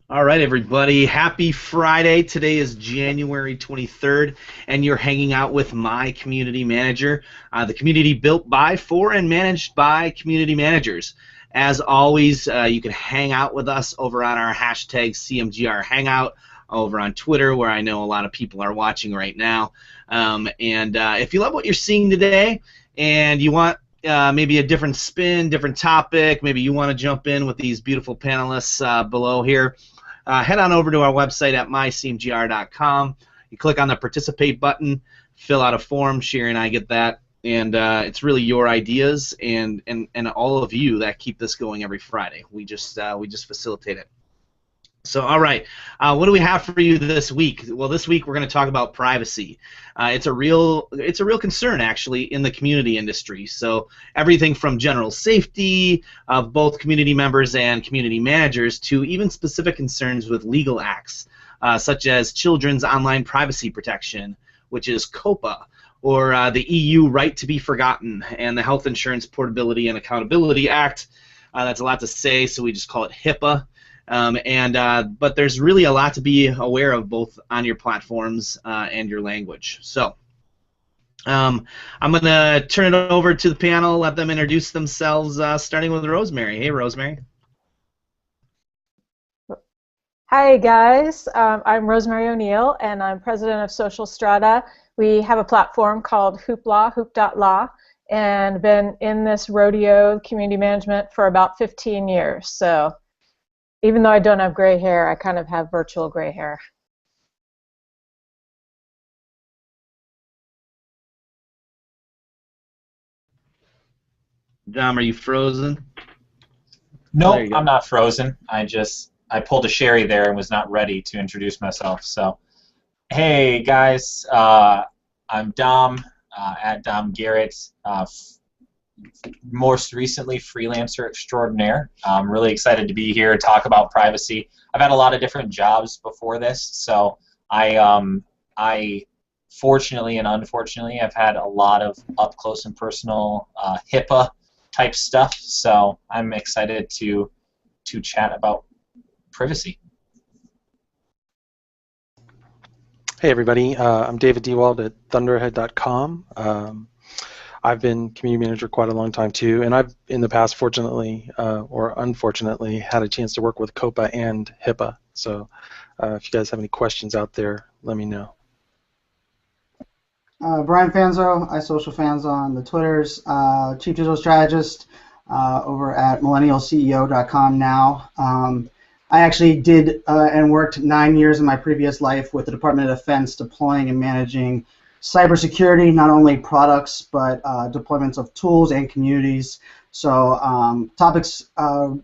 All right, everybody. Happy Friday. Today is January 23rd, and you're hanging out with my community manager, the community built by, for, and managed by community managers. As always, you can hang out with us over on our hashtag CMGR Hangout over on Twitter, where I know a lot of people are watching right now. If you love what you're seeing today and you want maybe a different spin, different topic, maybe you want to jump in with these beautiful panelists below here, head on over to our website at mycmgr.com. You click on the participate button, fill out a form. Sherry and I get that, and it's really your ideas and all of you that keep this going every Friday. We just facilitate it. So, all right, what do we have for you this week? Well, this week we're going to talk about privacy. It's a real concern actually in the community industry. So everything from general safety of both community members and community managers to even specific concerns with legal acts, such as Children's Online Privacy Protection, which is COPPA, or the EU Right to be Forgotten, and the Health Insurance Portability and Accountability Act. That's a lot to say, so we just call it HIPAA. But there's really a lot to be aware of both on your platforms and your language. So I'm going to turn it over to the panel, let them introduce themselves, starting with Rosemary. Hey, Rosemary. Hi, guys. I'm Rosemary O'Neill, and I'm president of Social Strata. We have a platform called Hoopla, hoop.law, and been in this rodeo community management for about 15 years. So even though I don't have gray hair, I kind of have virtual gray hair. Dom, are you frozen? Nope, I'm not frozen. I pulled a Sherry there and was not ready to introduce myself. So, hey guys, I'm Dom at Dom Garrett. Most recently, freelancer extraordinaire. I'm really excited to be here to talk about privacy. I've had a lot of different jobs before this, so I fortunately and unfortunately I've had a lot of up close and personal HIPAA type stuff. So I'm excited to chat about privacy. Hey everybody, I'm David Dewald at thunderhead.com. I've been community manager quite a long time too, and I've in the past, fortunately or unfortunately, had a chance to work with COPPA and HIPAA. So if you guys have any questions out there, let me know. Brian Fanzo, iSocialFans on the Twitters, Chief Digital Strategist over at millennialceo.com now. I actually did and worked 9 years in my previous life with the Department of Defense deploying and managing cybersecurity, not only products, but deployments of tools and communities. So topics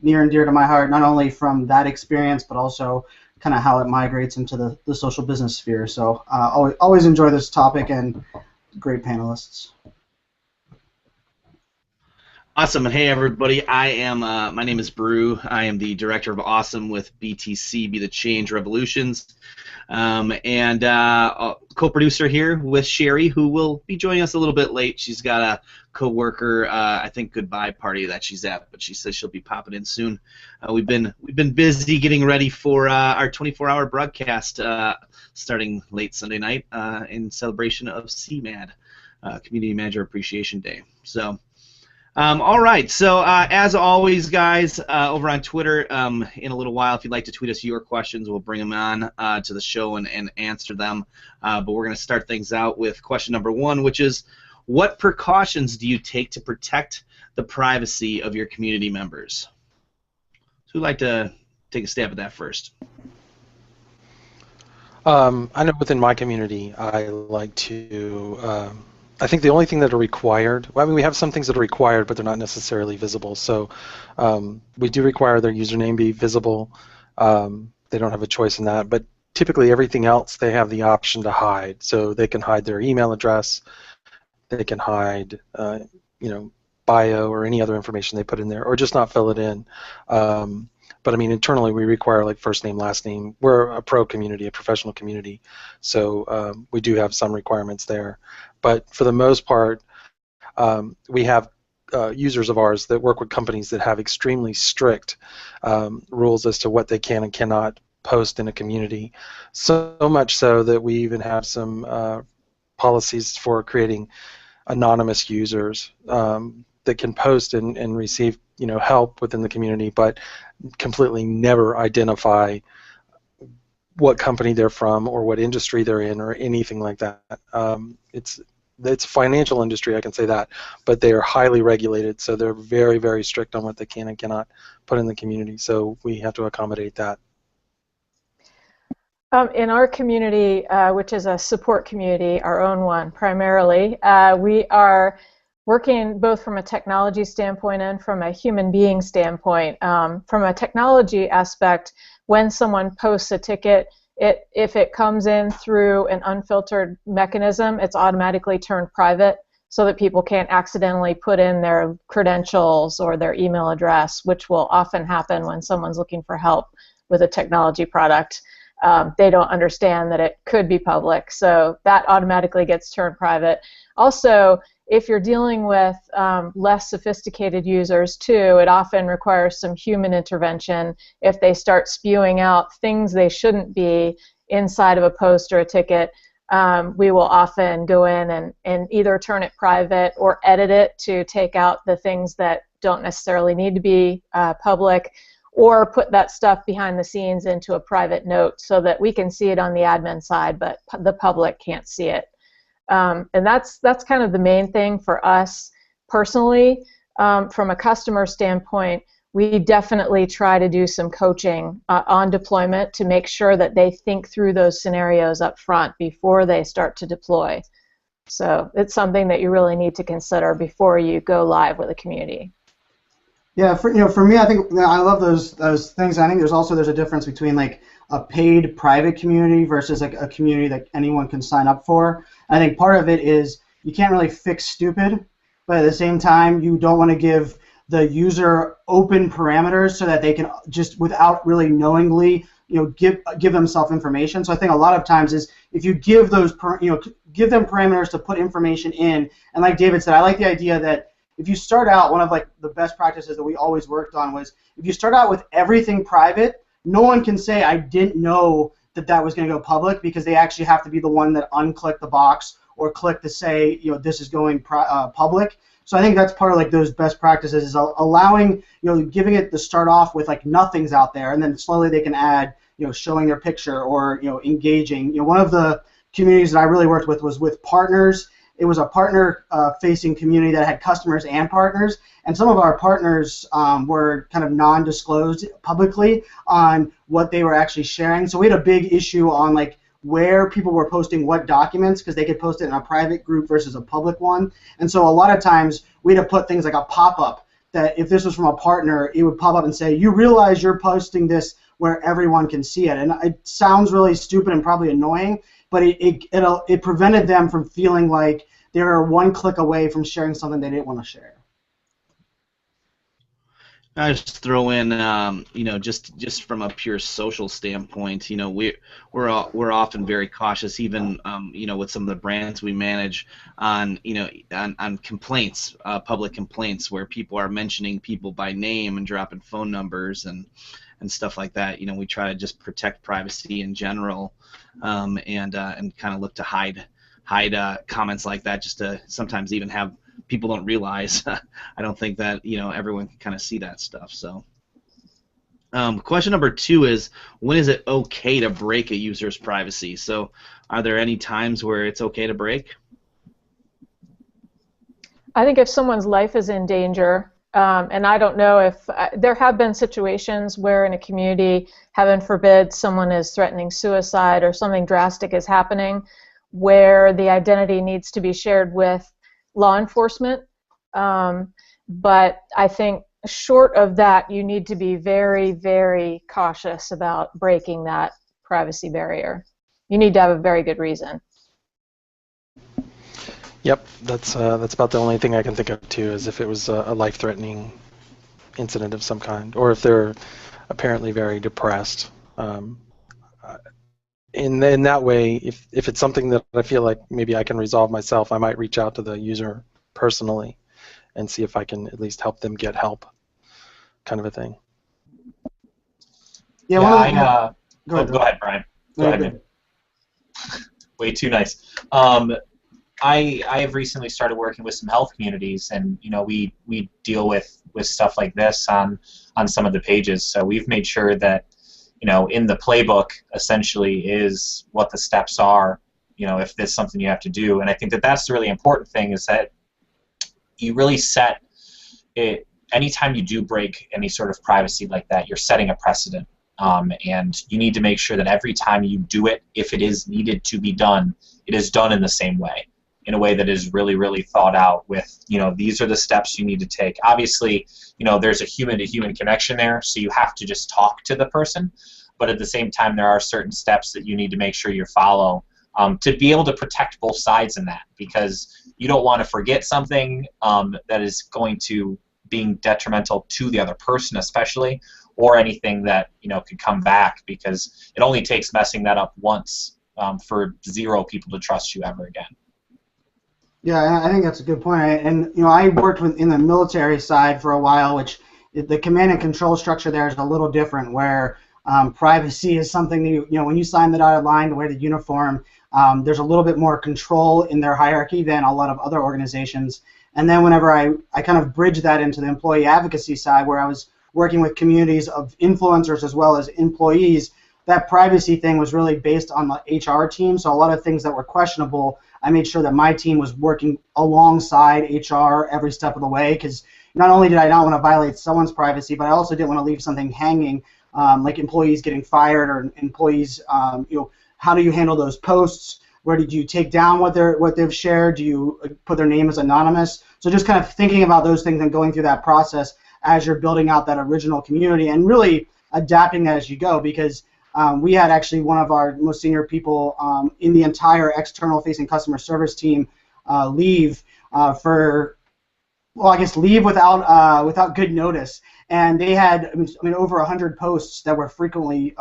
near and dear to my heart, not only from that experience, but also kind of how it migrates into the social business sphere. So always enjoy this topic and great panelists. Awesome, and hey everybody, my name is Brew. I am the Director of Awesome with BTC, Be the Change Revolutions, and co-producer here with Sherry, who will be joining us a little bit late. She's got a co-worker, I think, goodbye party that she's at, but she says she'll be popping in soon. We've been busy getting ready for our 24-hour broadcast starting late Sunday night in celebration of CMAD, Community Manager Appreciation Day. So. All right, so as always, guys, over on Twitter, in a little while, if you'd like to tweet us your questions, we'll bring them on to the show and answer them. But we're going to start things out with question number one, which is, what precautions do you take to protect the privacy of your community members? So who'd like to take a stab at that first? I know within my community, I like to... I think the only thing that are required, well, I mean, we have some things that are required, but they're not necessarily visible. So we do require their username be visible. They don't have a choice in that. But typically everything else, they have the option to hide. So they can hide their email address. They can hide, bio or any other information they put in there, or just not fill it in. But I mean, internally, we require like first name, last name. We're a pro community, a professional community, so we do have some requirements there. But for the most part, we have users of ours that work with companies that have extremely strict rules as to what they can and cannot post in a community. So much so that we even have some policies for creating anonymous users that can post and receive help within the community, but completely never identify what company they're from or what industry they're in or anything like that. It's financial industry, I can say that, but they are highly regulated, so they're very, very strict on what they can and cannot put in the community. So we have to accommodate that. In our community, which is a support community, our own one primarily, we are working both from a technology standpoint and from a human being standpoint. From a technology aspect, when someone posts a ticket, if it comes in through an unfiltered mechanism, it's automatically turned private so that people can't accidentally put in their credentials or their email address, which will often happen when someone's looking for help with a technology product. They don't understand that it could be public, so that automatically gets turned private. Also, if you're dealing with less sophisticated users too, it often requires some human intervention. If they start spewing out things they shouldn't be inside of a post or a ticket, we will often go in and either turn it private or edit it to take out the things that don't necessarily need to be public, or put that stuff behind the scenes into a private note so that we can see it on the admin side, but the public can't see it. And that's kind of the main thing for us personally. From a customer standpoint, we definitely try to do some coaching on deployment to make sure that they think through those scenarios up front before they start to deploy. So it's something that you really need to consider before you go live with a community. Yeah, for me, I think I love those things. I think there's a difference between like a paid private community versus like a community that anyone can sign up for. I think part of it is you can't really fix stupid, but at the same time you don't want to give the user open parameters so that they can just without really knowingly give themselves information. So I think a lot of times is if you give those give them parameters to put information in, and like David said, I like the idea that if you start out, one of like the best practices that we always worked on was if you start out with everything private, no one can say I didn't know that was going to go public, because they actually have to be the one that unclick the box or click to say this is going public. So I think that's part of like those best practices is allowing giving it the start off with like nothing's out there, and then slowly they can add showing their picture or engaging. One of the communities that I really worked with was with partners. It was a partner-facing community that had customers and partners, and some of our partners were kind of non-disclosed publicly on what they were actually sharing. So we had a big issue on like where people were posting what documents, because they could post it in a private group versus a public one. And so a lot of times we'd have put things like a pop-up that if this was from a partner, it would pop up and say, you realize you're posting this where everyone can see it. And it sounds really stupid and probably annoying, but it prevented them from feeling like they were one click away from sharing something they didn't want to share. I just throw in, just from a pure social standpoint, we're often very cautious, even with some of the brands we manage on on complaints, public complaints, where people are mentioning people by name and dropping phone numbers and stuff like that. We try to just protect privacy in general, and kind of look to hide comments like that, just to sometimes even have people don't realize. I don't think that everyone can kind of see that stuff. So question number 2 is, when is it okay to break a user's privacy? So are there any times where it's okay to break? I think if someone's life is in danger, and I don't know if there have been situations where in a community, heaven forbid, someone is threatening suicide or something drastic is happening, where the identity needs to be shared with law enforcement. But I think short of that, you need to be very, very cautious about breaking that privacy barrier. You need to have a very good reason. Yep, that's about the only thing I can think of too, is if it was a life-threatening incident of some kind, or if they're apparently very depressed. In that way, if it's something that I feel like maybe I can resolve myself, I might reach out to the user personally and see if I can at least help them get help, kind of a thing. Yeah, Go ahead, Brian. Go ahead, man. Way too nice. I have recently started working with some health communities, and we deal with stuff like this on some of the pages. So we've made sure that in the playbook essentially is what the steps are. If there's something you have to do, and I think that that's the really important thing, is that you really set it. Anytime you do break any sort of privacy like that, you're setting a precedent. And you need to make sure that every time you do it, if it is needed to be done, it is done in the same way, in a way that is really, really thought out with, these are the steps you need to take. Obviously, there's a human-to-human connection there, so you have to just talk to the person, but at the same time, there are certain steps that you need to make sure you follow to be able to protect both sides in that, because you don't want to forget something that is going to being detrimental to the other person especially, or anything that could come back, because it only takes messing that up once for 0 people to trust you ever again. Yeah, I think that's a good point. And I worked in the military side for a while, which the command and control structure there is a little different, where privacy is something that when you sign the dotted line to wear the uniform, there's a little bit more control in their hierarchy than a lot of other organizations. And then whenever I kind of bridged that into the employee advocacy side, where I was working with communities of influencers as well as employees, that privacy thing was really based on the HR team. So a lot of things that were questionable, I made sure that my team was working alongside HR every step of the way, because not only did I not want to violate someone's privacy, but I also didn't want to leave something hanging, like employees getting fired, or employees, how do you handle those posts? Where did you take down what they've shared? Do you put their name as anonymous? So just kind of thinking about those things and going through that process as you're building out that original community, and really adapting that as you go, because we had actually one of our most senior people in the entire external-facing customer service team leave leave without good notice, and they had over 100 posts that were frequently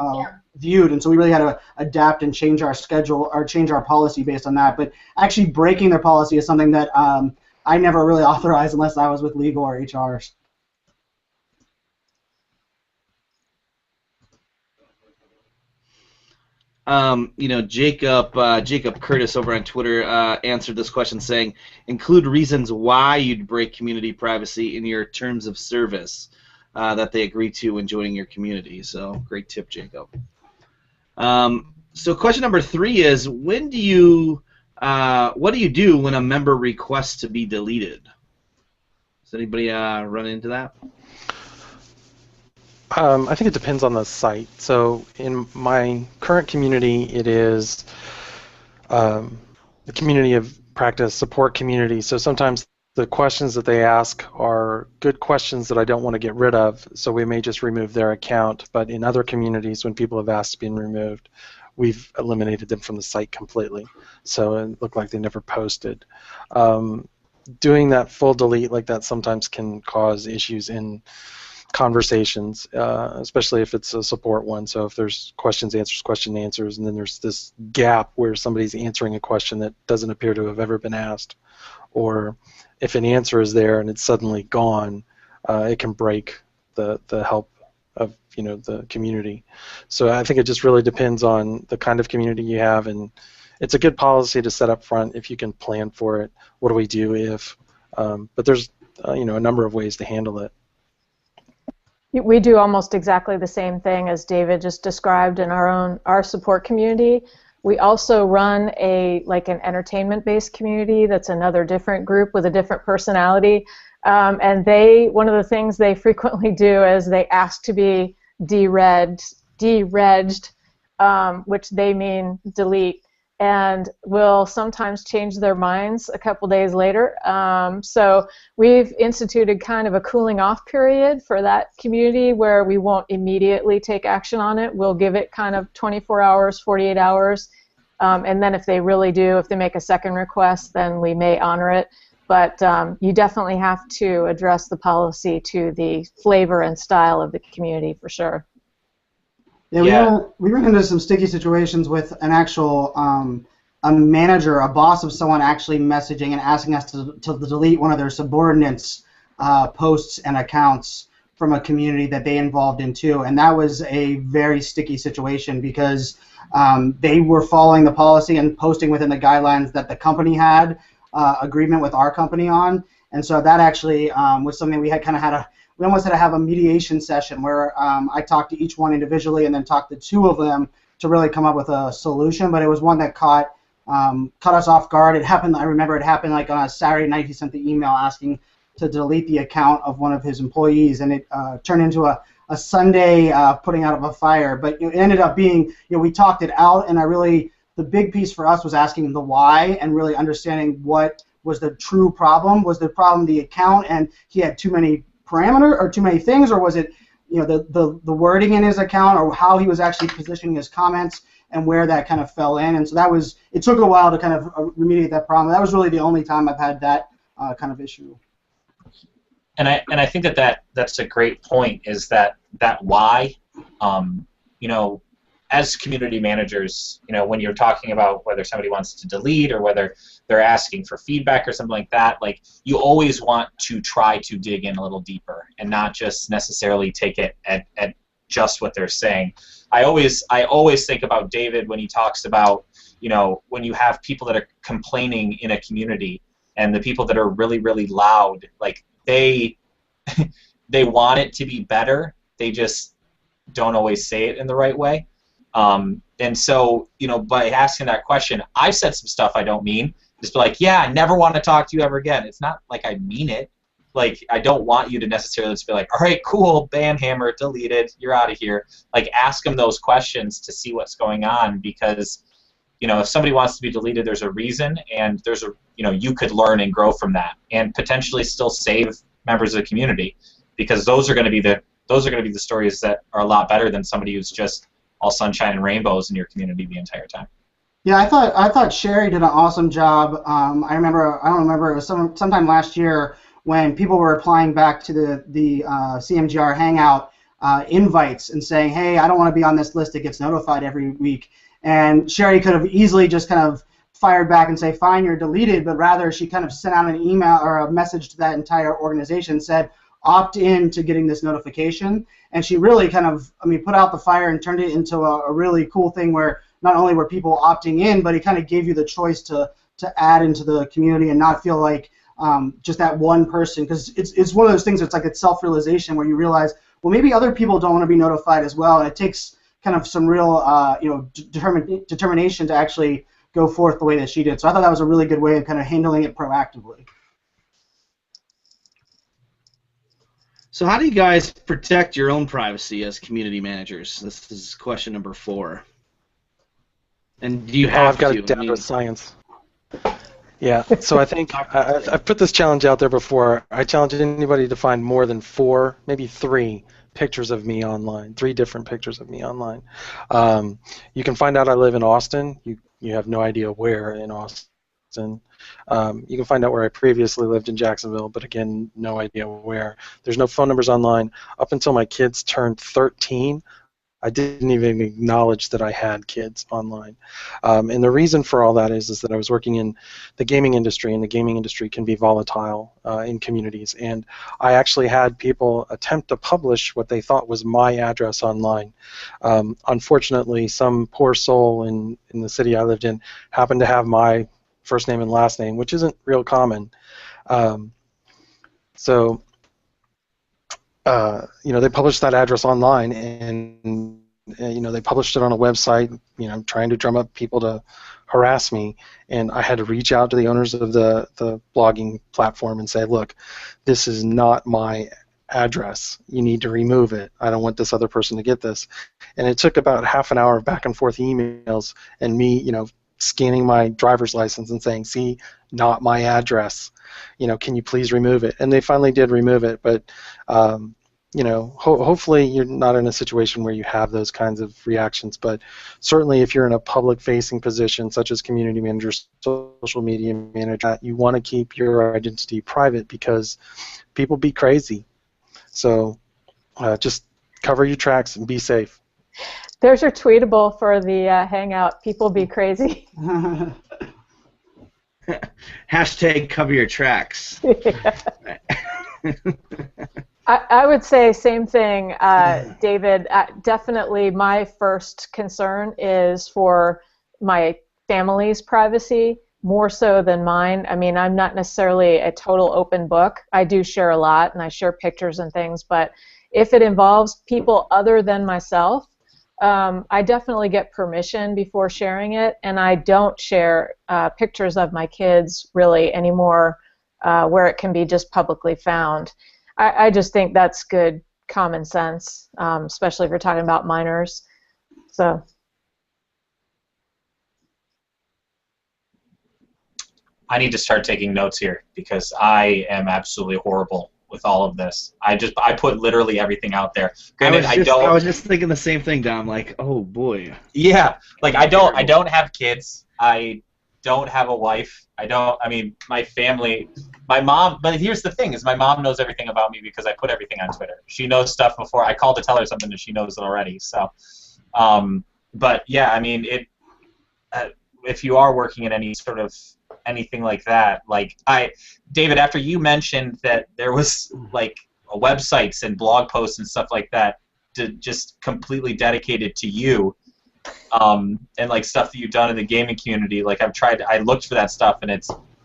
viewed, and so we really had to adapt and change our schedule or change our policy based on that. But actually breaking their policy is something that I never really authorized unless I was with legal or HR. Jacob Curtis over on Twitter answered this question saying, include reasons why you'd break community privacy in your terms of service that they agree to when joining your community. So great tip, Jacob. So question number 3 is, what do you do when a member requests to be deleted? Does anybody run into that? I think it depends on the site. So in my current community, it is the community of practice support community. So sometimes the questions that they ask are good questions that I don't want to get rid of, so we may just remove their account. But in other communities, when people have asked to be removed, we've eliminated them from the site completely. So it looked like they never posted. Doing that full delete like that sometimes can cause issues in conversations, especially if it's a support one. So if there's questions, answers, question, answers, and then there's this gap where somebody's answering a question that doesn't appear to have ever been asked, or if an answer is there and it's suddenly gone, it can break the help of the community. So I think it just really depends on the kind of community you have, and it's a good policy to set up front if you can plan for it. What do we do if? But there's a number of ways to handle it. We do almost exactly the same thing as David just described in our support community. We also run an entertainment-based community that's another different group with a different personality. And one of the things they frequently do is they ask to be deregged, which they mean delete, and will sometimes change their minds a couple days later. So we've instituted kind of a cooling off period for that community where we won't immediately take action on it. We'll give it kind of 24 hours, 48 hours, and then if they make a second request, then we may honor it. But you definitely have to address the policy to the flavor and style of the community for sure. Yeah, we run into some sticky situations with an actual a manager, a boss of someone actually messaging and asking us to delete one of their subordinates' posts and accounts from a community that they involved in too, and that was a very sticky situation because they were following the policy and posting within the guidelines that the company had agreement with our company on, and so that actually was something we had we almost had to have a mediation session where I talked to each one individually and then talked to two of them to really come up with a solution, but it was one that caught us off guard. It happened. I remember it happened like on a Saturday night. He sent the email asking to delete the account of one of his employees, and it turned into a Sunday putting out of a fire. But it ended up being, we talked it out, and the big piece for us was asking the why and really understanding what was the true problem. Was the problem the account and he had too many parameters or too many things, or was it the wording in his account or how he was actually positioning his comments and where that kind of fell in? And so it took a while to kind of remediate that problem. That was really the only time I've had that kind of issue. And I think that's a great point, is that why, as community managers, when you're talking about whether somebody wants to delete or whether they're asking for feedback or something like that, like, you always want to try to dig in a little deeper and not just necessarily take it at just what they're saying. I always think about David when he talks about, when you have people that are complaining in a community and the people that are really, really loud, like, they want it to be better, they just don't always say it in the right way. And so, by asking that question, I've said some stuff I don't mean. Just be like, yeah, I never want to talk to you ever again. It's not like I mean it. Like, I don't want you to necessarily just be like, all right, cool, ban hammer, deleted, you're out of here. Like, ask them those questions to see what's going on, because, if somebody wants to be deleted, there's a reason, and there's you could learn and grow from that, and potentially still save members of the community, because those are going to be the stories that are a lot better than somebody who's just all sunshine and rainbows in your community the entire time. Yeah, I thought Sherry did an awesome job. I don't remember, it was sometime last year when people were applying back to the CMGR Hangout invites and saying, hey, I don't want to be on this list that gets notified every week. And Sherry could have easily just kind of fired back and say, fine, you're deleted, but rather she kind of sent out an email or a message to that entire organization, said, opt in to getting this notification. And she really kind of, put out the fire and turned it into a really cool thing where not only were people opting in, but it kind of gave you the choice to add into the community and not feel like just that one person, because it's one of those things that's like it's self-realization where you realize, well, maybe other people don't want to be notified as well, and it takes kind of some real determination to actually go forth the way that she did. So I thought that was a really good way of kind of handling it proactively. So how do you guys protect your own privacy as community managers? This is question number 4. And do you have I've got to? it down to science. Yeah, so I think I've put this challenge out there before. I challenge anybody to find more than 4, maybe 3 pictures of me online, 3 different pictures of me online. You can find out I live in Austin. You have no idea where in Austin. You can find out where I previously lived in Jacksonville, but again, no idea where. There's no phone numbers online. Up until my kids turned 13, I didn't even acknowledge that I had kids online. And the reason for all that is that I was working in the gaming industry, and the gaming industry can be volatile in communities. And I actually had people attempt to publish what they thought was my address online. Unfortunately, some poor soul in the city I lived in happened to have my first name and last name, which isn't real common. They published that address online, and they published it on a website, trying to drum up people to harass me. And I had to reach out to the owners of the blogging platform and say, look, this is not my address. You need to remove it. I don't want this other person to get this. And it took about half an hour of back and forth emails and me, scanning my driver's license and saying, see, not my address. Can you please remove it? And they finally did remove it, but hopefully you're not in a situation where you have those kinds of reactions, but certainly if you're in a public-facing position, such as community manager, social media manager, you want to keep your identity private because people be crazy. So just cover your tracks and be safe. There's your tweetable for the Hangout. People be crazy. Hashtag cover your tracks. I would say same thing, David. Definitely my first concern is for my family's privacy, more so than mine. I mean, I'm not necessarily a total open book. I do share a lot, and I share pictures and things, but if it involves people other than myself, I definitely get permission before sharing it, and I don't share pictures of my kids really anymore where it can be just publicly found. I just think that's good common sense, especially if you're talking about minors. So. I need to start taking notes here because I am absolutely horrible with all of this. I put literally everything out there. Granted, I was just thinking the same thing, Dom. Like, oh boy. Yeah, like I don't have kids. I don't have a wife. I mean, my family, my mom, but here's the thing, is my mom knows everything about me because I put everything on Twitter. She knows stuff before I call to tell her something and she knows it already. So, but yeah, I mean, if you are working in any sort of anything like that, like David, after you mentioned that there was like websites and blog posts and stuff like that just completely dedicated to you, and like stuff that you've done in the gaming community, like I looked for that stuff, and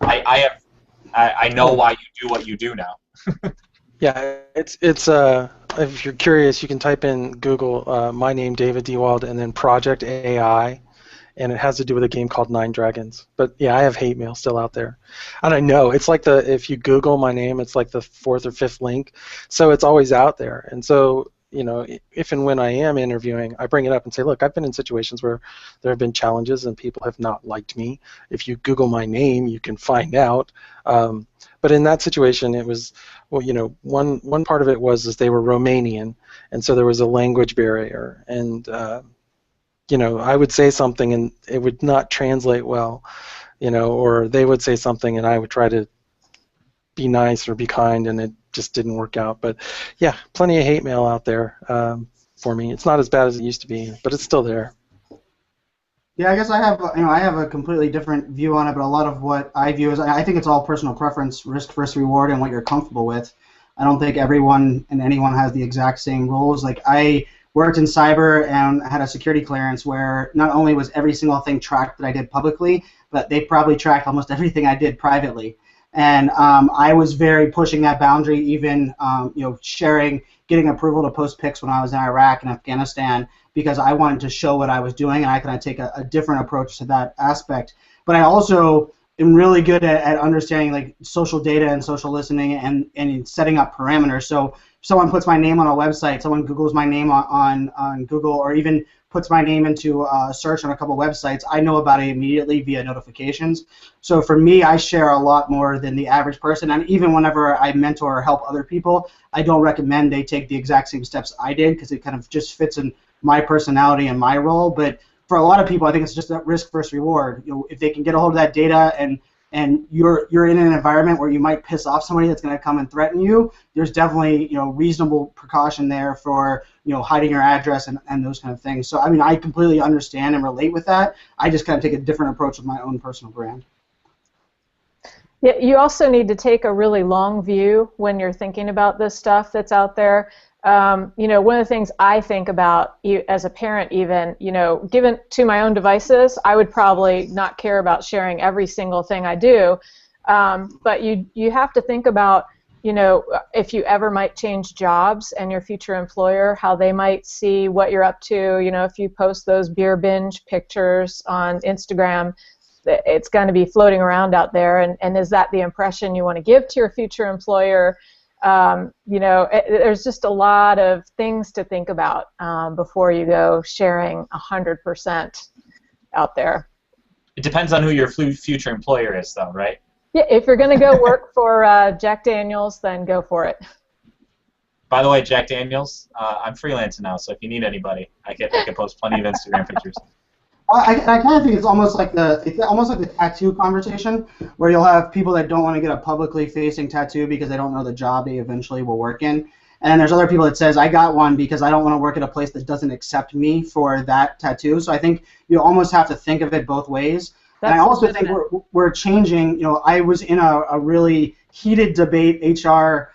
I know why you do what you do now. Yeah, it's if you're curious, you can type in Google my name, David Dewald, and then Project AI, and it has to do with a game called Nine Dragons. But yeah, I have hate mail still out there, and I know it's like if you Google my name, it's like the 4th or 5th link, so it's always out there. And so, you know, if and when I am interviewing, I bring it up and say, look, I've been in situations where there have been challenges and people have not liked me. If you Google my name, you can find out. But in that situation, it was, well, you know, one part of it was they were Romanian, and so there was a language barrier, and you know, I would say something and it would not translate well, you know, or they would say something and I would try to be nice or be kind, and it just didn't work out. But yeah, plenty of hate mail out there for me. It's not as bad as it used to be, but it's still there. Yeah, I guess I have a completely different view on it, but a lot of what I view is, I think it's all personal preference, risk versus reward, and what you're comfortable with. I don't think everyone and anyone has the exact same rules. Like, I worked in cyber and had a security clearance where not only was every single thing tracked that I did publicly, but they probably tracked almost everything I did privately. And I was very pushing that boundary, even sharing, getting approval to post pics when I was in Iraq and Afghanistan, because I wanted to show what I was doing, and I kind of take a different approach to that aspect. But I also am really good at understanding like social data and social listening and setting up parameters. So if someone puts my name on a website, someone Googles my name on Google, or even puts my name into a search on a couple websites, I know about it immediately via notifications. So for me, I share a lot more than the average person, and even whenever I mentor or help other people, I don't recommend they take the exact same steps I did, because it kind of just fits in my personality and my role. But for a lot of people, I think it's just that risk versus reward. If they can get a hold of that data and you're in an environment where you might piss off somebody that's going to come and threaten you, there's definitely reasonable precaution there for hiding your address and those kind of things. So I mean, I completely understand and relate with that. I just kind of take a different approach with my own personal brand. Yeah, you also need to take a really long view when you're thinking about this stuff that's out there. One of the things I think about as a parent, even, given to my own devices, I would probably not care about sharing every single thing I do. But you have to think about, if you ever might change jobs and your future employer, how they might see what you're up to. If you post those beer binge pictures on Instagram, it's going to be floating around out there. And is that the impression you want to give to your future employer? There's just a lot of things to think about before you go sharing 100% out there. It depends on who your future employer is, though, right? Yeah, if you're going to go work for Jack Daniels, then go for it. By the way, Jack Daniels, I'm freelancing now, so if you need anybody, I can post plenty of Instagram pictures. I kind of think it's almost like the tattoo conversation, where you'll have people that don't want to get a publicly facing tattoo because they don't know the job they eventually will work in, and there's other people that says, I got one because I don't want to work at a place that doesn't accept me for that tattoo. So I think you almost have to think of it both ways. And I also think we're changing. I was in a really heated debate, HR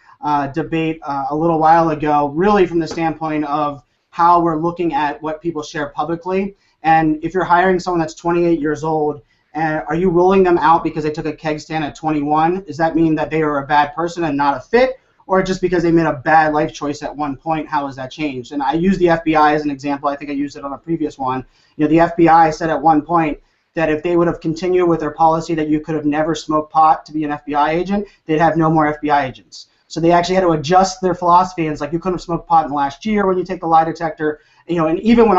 debate a little while ago, really from the standpoint of how we're looking at what people share publicly. And if you're hiring someone that's 28 years old, are you ruling them out because they took a keg stand at 21? Does that mean that they are a bad person and not a fit? Or just because they made a bad life choice at one point, how has that changed? And I use the FBI as an example. I think I used it on a previous one. You know, the FBI said at one point that if they would have continued with their policy that you could have never smoked pot to be an FBI agent, they'd have no more FBI agents. So they actually had to adjust their philosophy, and it's like you couldn't have smoked pot in the last year when you take the lie detector. You know, and even when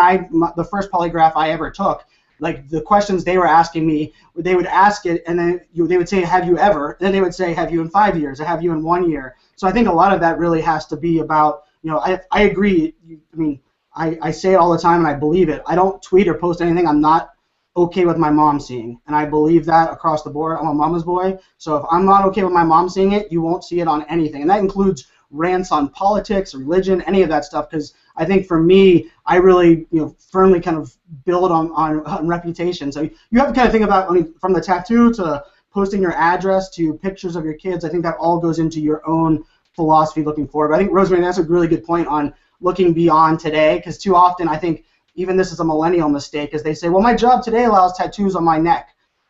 the first polygraph I ever took, like the questions they were asking me, they would ask it, and then they would say, "Have you ever?" And then they would say, "Have you in 5 years?" or "Have you in 1 year?" So I think a lot of that really has to be about, you know, I agree. I mean, I say it all the time, and I believe it. I don't tweet or post anything I'm not okay with my mom seeing, and I believe that across the board. I'm a mama's boy, so if I'm not okay with my mom seeing it, you won't see it on anything, and that includes rants on politics, religion, any of that stuff, because I think for me, I really, you know, firmly kind of build on reputation. So you have to kind of think about, I mean, from the tattoo to posting your address to pictures of your kids, I think that all goes into your own philosophy looking forward. But I think, Rosemary, that's a really good point on looking beyond today, because too often I think even this is a millennial mistake, is they say, well, my job today allows tattoos on my neck.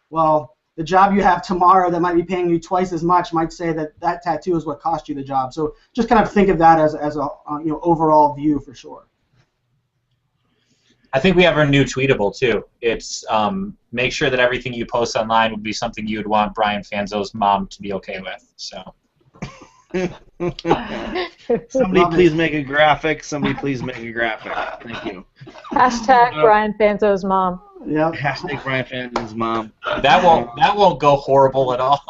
Well, the job you have tomorrow that might be paying you twice as much might say that that tattoo is what cost you the job. So just kind of think of that as a you know, overall view for sure. I think we have our new tweetable too. It's make sure that everything you post online would be something you would want Brian Fanzo's mom to be okay with. So. Somebody please make a graphic. Somebody please make a graphic. Thank you. Hashtag Brian Fanzo's mom. Yep. Hashtag Brian Fanzo's mom. That won't go horrible at all.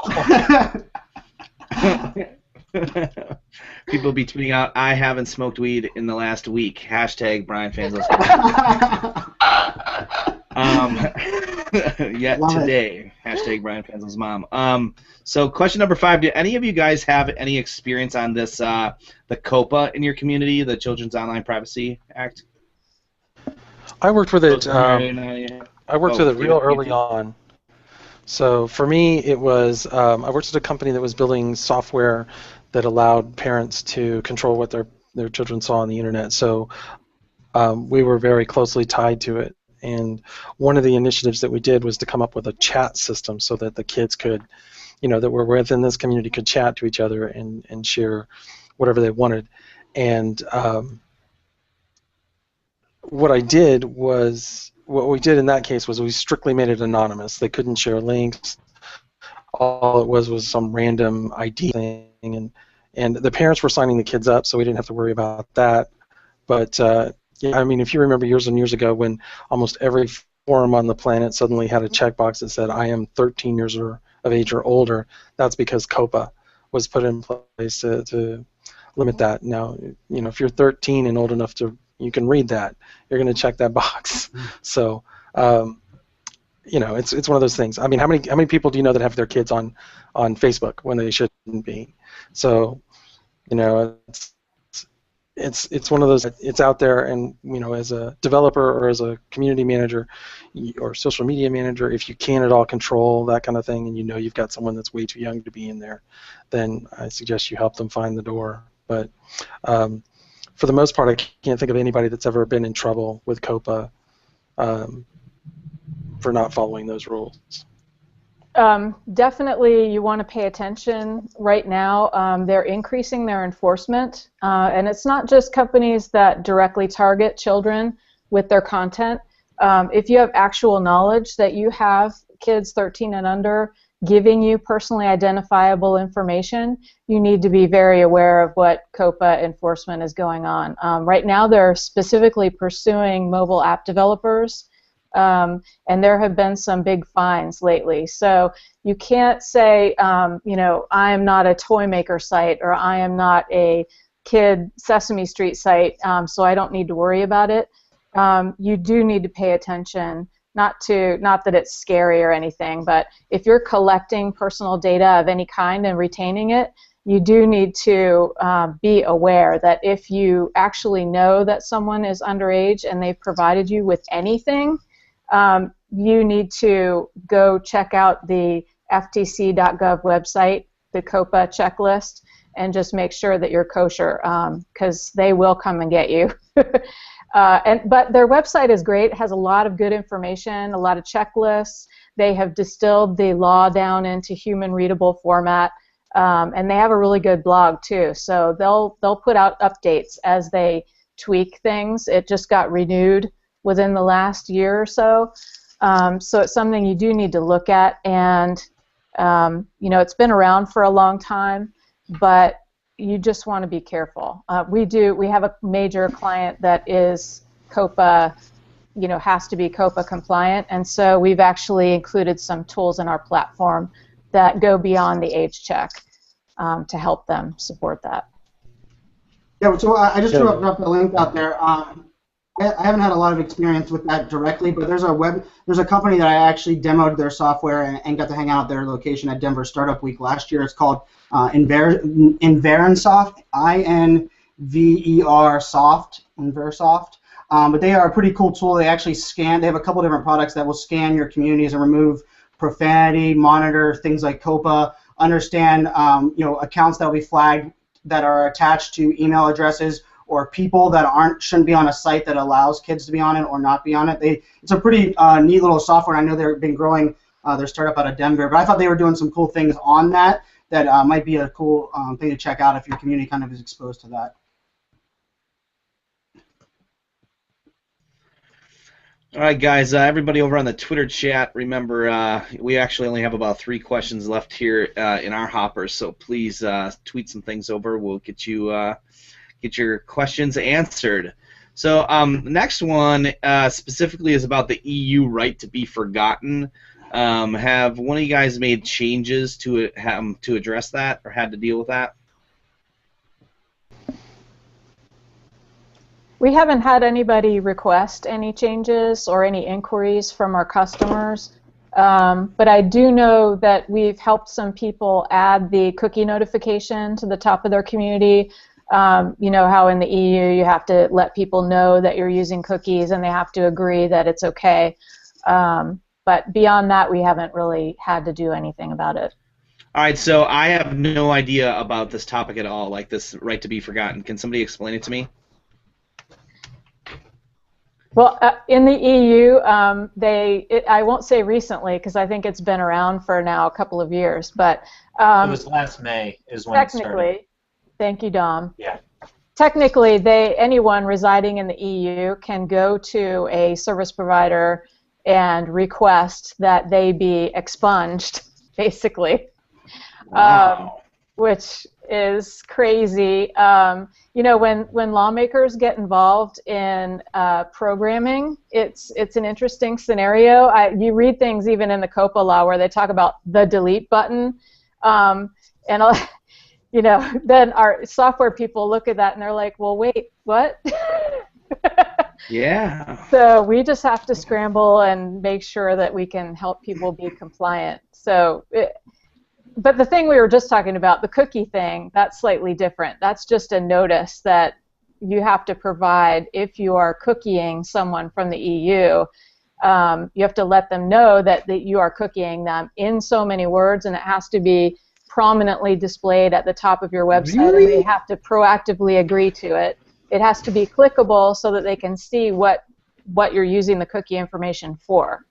People be tweeting out, "I haven't smoked weed in the last week." Hashtag Brian Fanzo's mom. Yet Love today. Hashtag Brian Fanzo's mom. So question number 5, do any of you guys have any experience on this, the COPPA in your community, the Children's Online Privacy Act? I worked with it. I worked with it real early on. So for me, it was I worked at a company that was building software that allowed parents to control what their children saw on the internet. So we were very closely tied to it. And one of the initiatives that we did was to come up with a chat system so that the kids could, you know, that were within this community could chat to each other and share whatever they wanted. And what we did in that case was we strictly made it anonymous. They couldn't share links. All it was some random ID thing, and the parents were signing the kids up, so we didn't have to worry about that. But yeah, I mean, if you remember years and years ago when almost every forum on the planet suddenly had a checkbox that said, "I am 13 years of age or older," that's because COPPA was put in place to limit that. Now, you know, if you're 13 and old enough to, you can read that, you're going to check that box. So, you know, it's one of those things. I mean, how many people do you know that have their kids on Facebook when they shouldn't be? So, you know, it's one of those. It's out there, and you know, as a developer or as a community manager or social media manager, if you can at all control that kind of thing, and you know you've got someone that's way too young to be in there, then I suggest you help them find the door. But for the most part, I can't think of anybody that's ever been in trouble with COPPA for not following those rules. Definitely you want to pay attention right now. They're increasing their enforcement, and it's not just companies that directly target children with their content. If you have actual knowledge that you have kids 13 and under giving you personally identifiable information, you need to be very aware of what COPPA enforcement is going on. Right now they're specifically pursuing mobile app developers, and there have been some big fines lately. So you can't say, you know, I am not a toy maker site, or I am not a kid Sesame Street site, so I don't need to worry about it. You do need to pay attention. Not that it's scary or anything, but if you're collecting personal data of any kind and retaining it, you do need to be aware that if you actually know that someone is underage and they've provided you with anything, you need to go check out the ftc.gov website, the COPPA checklist, and just make sure that you're kosher, because they will come and get you. But their website is great. It has a lot of good information, a lot of checklists. They have distilled the law down into human readable format, and they have a really good blog too. So they'll put out updates as they tweak things. It just got renewed within the last year or so. So it's something you do need to look at, and you know, it's been around for a long time, but you just want to be careful. We have a major client that is COPPA, you know, has to be COPPA compliant, and so we've actually included some tools in our platform that go beyond the age check to help them support that. Yeah, so I just threw up a link out there. I haven't had a lot of experience with that directly, but there's a company that I actually demoed their software and got to hang out at their location at Denver Startup Week last year. It's called Inveronsoft, I-N-V-E-R Soft, Inverosoft. But they are a pretty cool tool. They actually scan. They have a couple different products that will scan your communities and remove profanity, monitor things like COPPA, understand you know, accounts that will be flagged that are attached to email addresses or people that shouldn't be on a site that allows kids to be on it or not be on it. It's a pretty neat little software. I know they've been growing their startup out of Denver, but I thought they were doing some cool things on that might be a cool thing to check out if your community kind of is exposed to that. All right, guys, everybody over on the Twitter chat, remember we actually only have about 3 questions left here in our hopper, so please tweet some things over. We'll get you get your questions answered. So next one specifically is about the EU right to be forgotten. Have one of you guys made changes to address that or had to deal with that? We haven't had anybody request any changes or any inquiries from our customers, but I do know that we've helped some people add the cookie notification to the top of their community. You know how in the EU you have to let people know that you're using cookies and they have to agree that it's okay. But beyond that, we haven't really had to do anything about it. All right, so I have no idea about this topic at all, like this right to be forgotten. Can somebody explain it to me? Well, in the EU, I won't say recently because I think it's been around for now a couple of years, but it was last May is when it started. Technically, thank you, Dom. Yeah. Technically, anyone residing in the EU can go to a service provider and request that they be expunged, basically. Wow. Which is crazy. You know, when lawmakers get involved in programming, it's an interesting scenario. You read things even in the COPPA law where they talk about the delete button, and you know, then our software people look at that and they're like, well, wait, what? Yeah. So we just have to scramble and make sure that we can help people be compliant. So. But the thing we were just talking about, the cookie thing, that's slightly different. That's just a notice that you have to provide if you are cookieing someone from the EU. You have to let them know that you are cookieing them in so many words, and it has to be prominently displayed at the top of your website. Really? And they have to proactively agree to it. It has to be clickable so that they can see what you're using the cookie information for.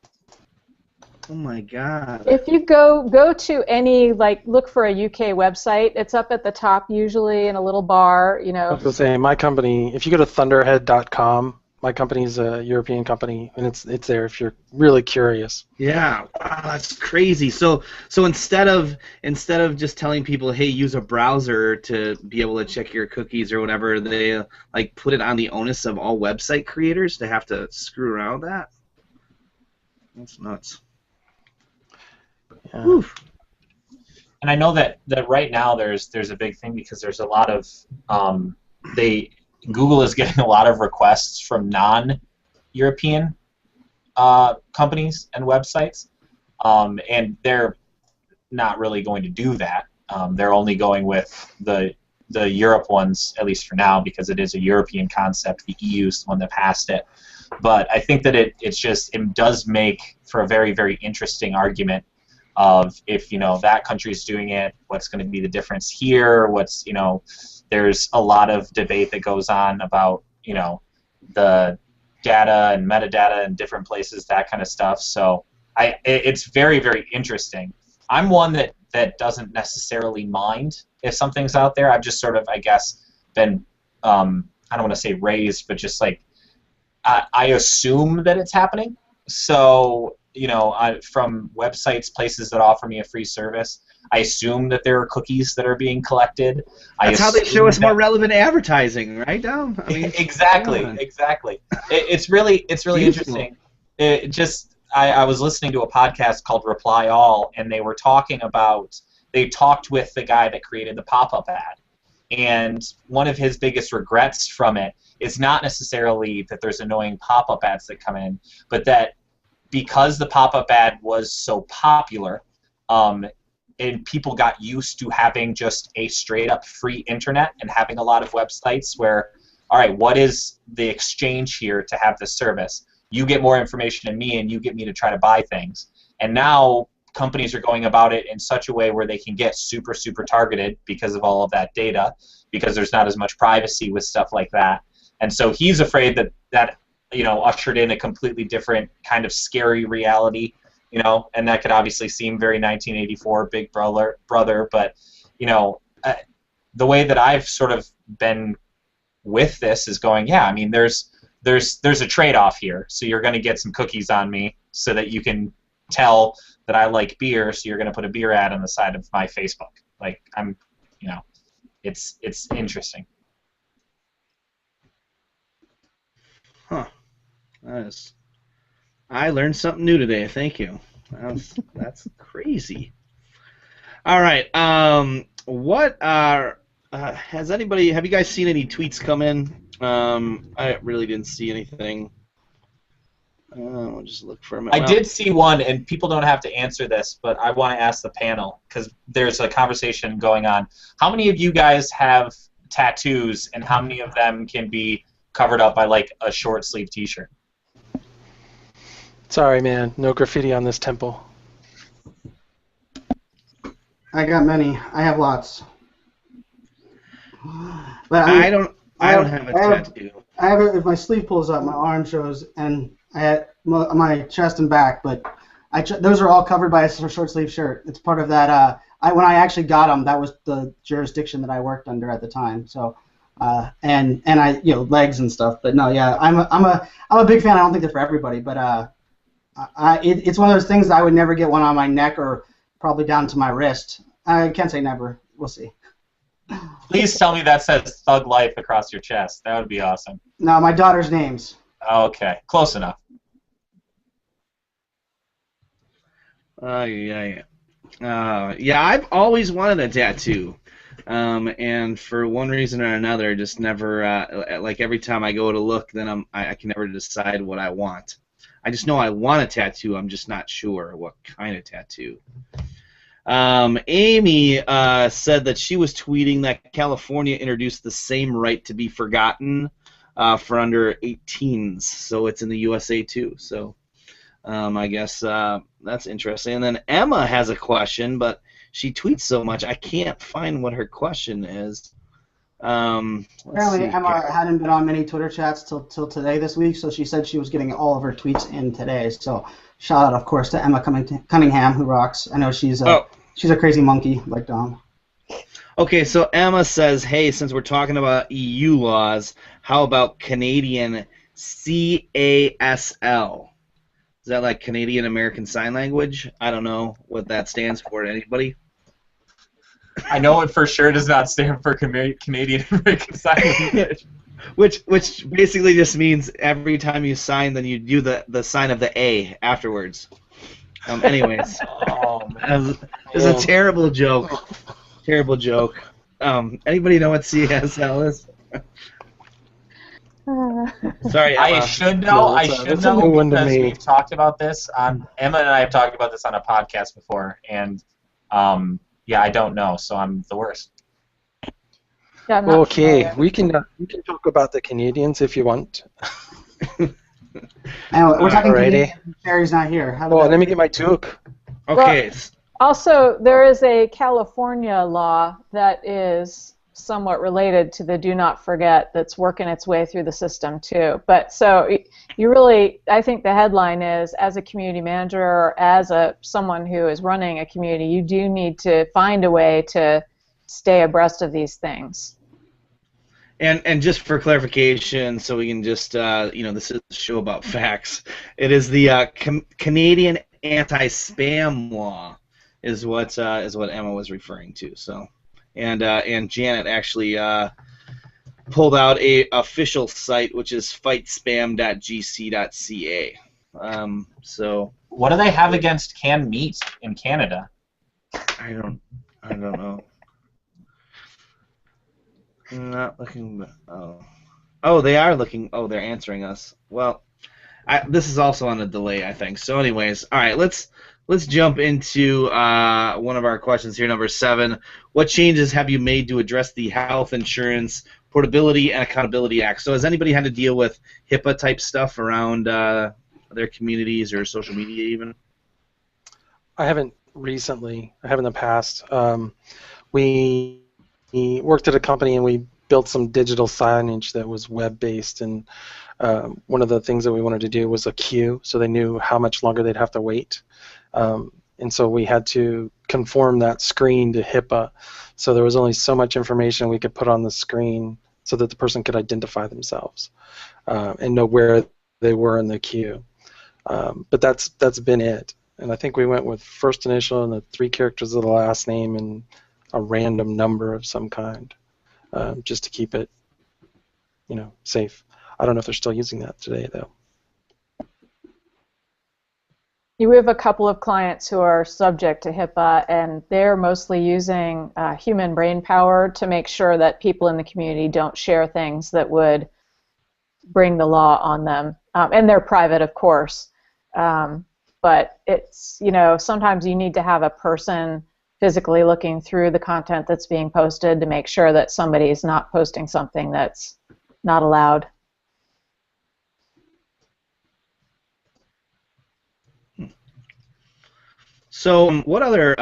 Oh my God. If you go to any, like, look for a UK website, it's up at the top usually in a little bar, you know. I was going to say, my company, if you go to thunderhead.com, my company's a European company, and it's there if you're really curious. Yeah, wow, that's crazy. So instead of just telling people, hey, use a browser to be able to check your cookies or whatever, they like put it on the onus of all website creators to have to screw around with that. That's nuts. Yeah. Whew. And I know that right now there's a big thing because there's a lot of Google is getting a lot of requests from non-European companies and websites, and they're not really going to do that. They're only going with the Europe ones, at least for now, because it is a European concept. The EU is the one that passed it. But I think that it does make for a very, very interesting argument of if that country is doing it, what's going to be the difference here? What's there's a lot of debate that goes on about the data and metadata in different places, that kind of stuff. So it's very, very interesting. I'm one that doesn't necessarily mind if something's out there. I've just sort of, I guess, been I don't want to say raised, but just like I assume that it's happening. So from websites, places that offer me a free service, I assume that there are cookies that are being collected. That's how they show us more relevant advertising, right, Dom? I mean, exactly. It's really interesting. I was listening to a podcast called Reply All, and they talked with the guy that created the pop-up ad. And one of his biggest regrets from it is not necessarily that there's annoying pop-up ads that come in, but that because the pop-up ad was so popular, and people got used to having just a straight-up free internet and having a lot of websites where, all right, what is the exchange here to have this service? You get more information than me, and you get me to try to buy things. And now companies are going about it in such a way where they can get super, super targeted because of all of that data, because there's not as much privacy with stuff like that. And so he's afraid that ushered in a completely different kind of scary reality, and that could obviously seem very 1984 Big Brother, but the way that I've sort of been with this is going, yeah, I mean, there's a trade-off here. So you're going to get some cookies on me so that you can tell that I like beer, so you're going to put a beer ad on the side of my Facebook. Like, it's interesting. Huh. I learned something new today. Thank you. That's crazy. All right. Have you guys seen any tweets come in? I really didn't see anything. I'll just look for a minute. I did see one, and people don't have to answer this, but I want to ask the panel because there's a conversation going on. How many of you guys have tattoos, and how many of them can be covered up by like a short sleeve T-shirt? Sorry, man. No graffiti on this temple. I got many. I have lots. But I don't have a tattoo. I have it, if my sleeve pulls up, my arm shows, and I had my chest and back, but those are all covered by a short sleeve shirt. It's part of that. When I actually got them, that was the jurisdiction that I worked under at the time. So, and I legs and stuff. But no, yeah, I'm a big fan. I don't think they're for everybody, but it's one of those things that I would never get one on my neck or probably down to my wrist. I can't say never. We'll see. Please tell me that says Thug Life across your chest. That would be awesome. No, my daughter's names. Okay, close enough. Yeah, I've always wanted a tattoo, and for one reason or another, just never. Like every time I go to look, then I can never decide what I want. I just know I want a tattoo. I'm just not sure what kind of tattoo. Amy said that she was tweeting that California introduced the same right to be forgotten for under 18s, so it's in the USA too. So I guess that's interesting. And then Emma has a question, but she tweets so much I can't find what her question is. Apparently Emma hadn't been on many Twitter chats till today this week, so she said she was getting all of her tweets in today. So shout out, of course, to Emma Cunningham, who rocks. I know she's a crazy monkey like Dom. Okay, so Emma says, hey, since we're talking about EU laws, how about Canadian CASL? Is that like Canadian American Sign Language? I don't know what that stands for. Anybody? I know it for sure does not stand for Canadian American Sign Language. which basically just means every time you sign, then you do the sign of the A afterwards. Anyways, it's a terrible joke. Terrible joke. Anybody know what CSL is? Sorry, Emma. I should know. Because we've talked about this on Emma and I have talked about this on a podcast before, and I don't know, so I'm the worst. Yeah, okay, we can talk about the Canadians if you want. We're talking Canadian. Sherry's not here. Let me get my toque. Okay, Also, there is a California law that is somewhat related to the do not forget that's working its way through the system too. But so you really, I think the headline is, as a community manager or as someone who is running a community, you do need to find a way to stay abreast of these things. And just for clarification, so we can just this is a show about facts. It is the Canadian anti-spam law, is what Emma was referring to. So, and Janet actually pulled out a official site, which is fightspam.gc.ca. So. What do they have against canned meat in Canada? I don't know. Not looking. Oh, they are looking. Oh, they're answering us. Well, this is also on a delay, I think. So, anyways, all right. Let's jump into one of our questions here, number 7. What changes have you made to address the Health Insurance Portability and Accountability Act? So, has anybody had to deal with HIPAA type stuff around their communities or social media even? I haven't recently. I have in the past. We worked at a company and we built some digital signage that was web-based, and one of the things that we wanted to do was a queue, so they knew how much longer they'd have to wait. And so we had to conform that screen to HIPAA, so there was only so much information we could put on the screen so that the person could identify themselves and know where they were in the queue. But that's been it. And I think we went with first initial and the 3 characters of the last name and a random number of some kind, just to keep it, safe. I don't know if they're still using that today, though. We have a couple of clients who are subject to HIPAA, and they're mostly using human brain power to make sure that people in the community don't share things that would bring the law on them. And they're private, of course. But it's, sometimes you need to have a person physically looking through the content that's being posted to make sure that somebody is not posting something that's not allowed. So, what other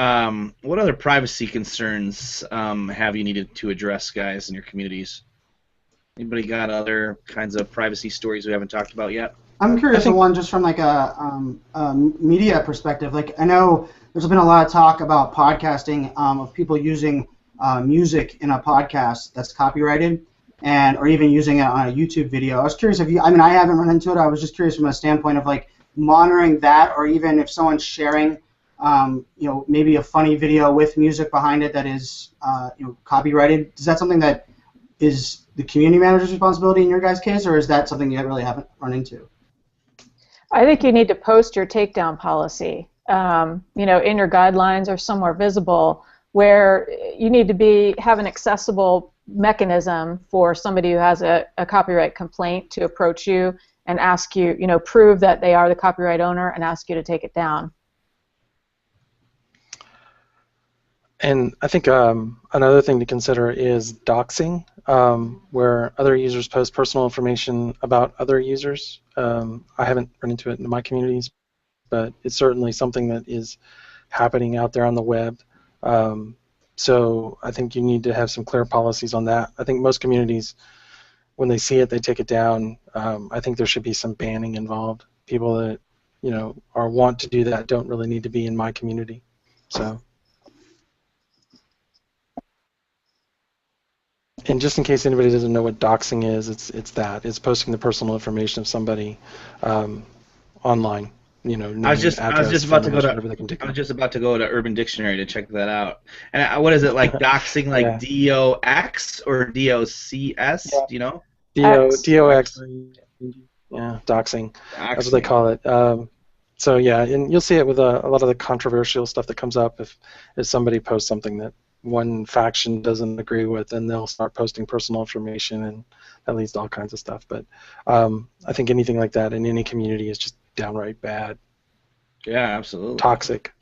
privacy concerns have you needed to address, guys, in your communities? Anybody got other kinds of privacy stories we haven't talked about yet? I'm curious on one just from like a media perspective. Like, I know there's been a lot of talk about podcasting of people using music in a podcast that's copyrighted, or even using it on a YouTube video. I was curious if you. I mean, I haven't run into it. I was just curious from a standpoint of like monitoring that, or even if someone's sharing, maybe a funny video with music behind it that is, copyrighted. Is that something that is the community manager's responsibility in your guys' case, or is that something you really haven't run into? I think you need to post your takedown policy, in your guidelines or somewhere visible, where you need to have an accessible mechanism for somebody who has a copyright complaint to approach you and ask you, prove that they are the copyright owner and ask you to take it down. And I think another thing to consider is doxing, where other users post personal information about other users. I haven't run into it in my communities, but it's certainly something that is happening out there on the web. So I think you need to have some clear policies on that. I think most communities, when they see it, they take it down. I think there should be some banning involved. People that want to do that don't really need to be in my community. So. And just in case anybody doesn't know what doxing is, it's posting the personal information of somebody online. Name, I was just about to go to Urban Dictionary to check that out. And what is it, like doxing, like yeah. DOX or DOCS? Yeah. Do you know? DOX. Yeah, doxing. That's what they call it. So yeah, and you'll see it with a lot of the controversial stuff that comes up if somebody posts something that one faction doesn't agree with, and they'll start posting personal information, and that leads to all kinds of stuff. But I think anything like that in any community is just downright bad. Yeah, absolutely. Toxic.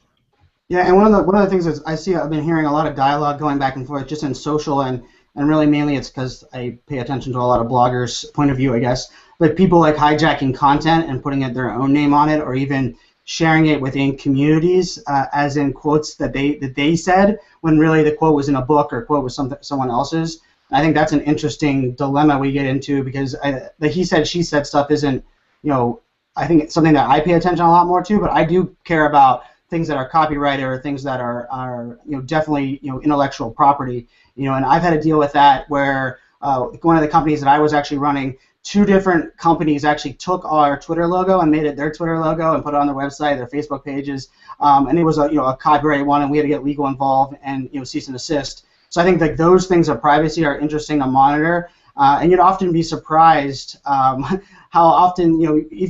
Yeah, and one of the things is I've been hearing a lot of dialogue going back and forth just in social, and really mainly it's because I pay attention to a lot of bloggers' point of view, I guess. But people like hijacking content and putting their own name on it, or even sharing it within communities, as in quotes that they said, when really the quote was in a book or quote was someone else's. I think that's an interesting dilemma we get into, because the he said, she said stuff isn't, I think it's something that I pay attention a lot more to, but I do care about things that are copyrighted or things that are definitely intellectual property, and I've had to deal with that where one of the companies that I was actually running, two different companies actually took our Twitter logo and made it their Twitter logo and put it on their website, their Facebook pages, and it was a copyright one, and we had to get legal involved and cease and desist. So I think that those things of privacy are interesting to monitor, and you'd often be surprised how often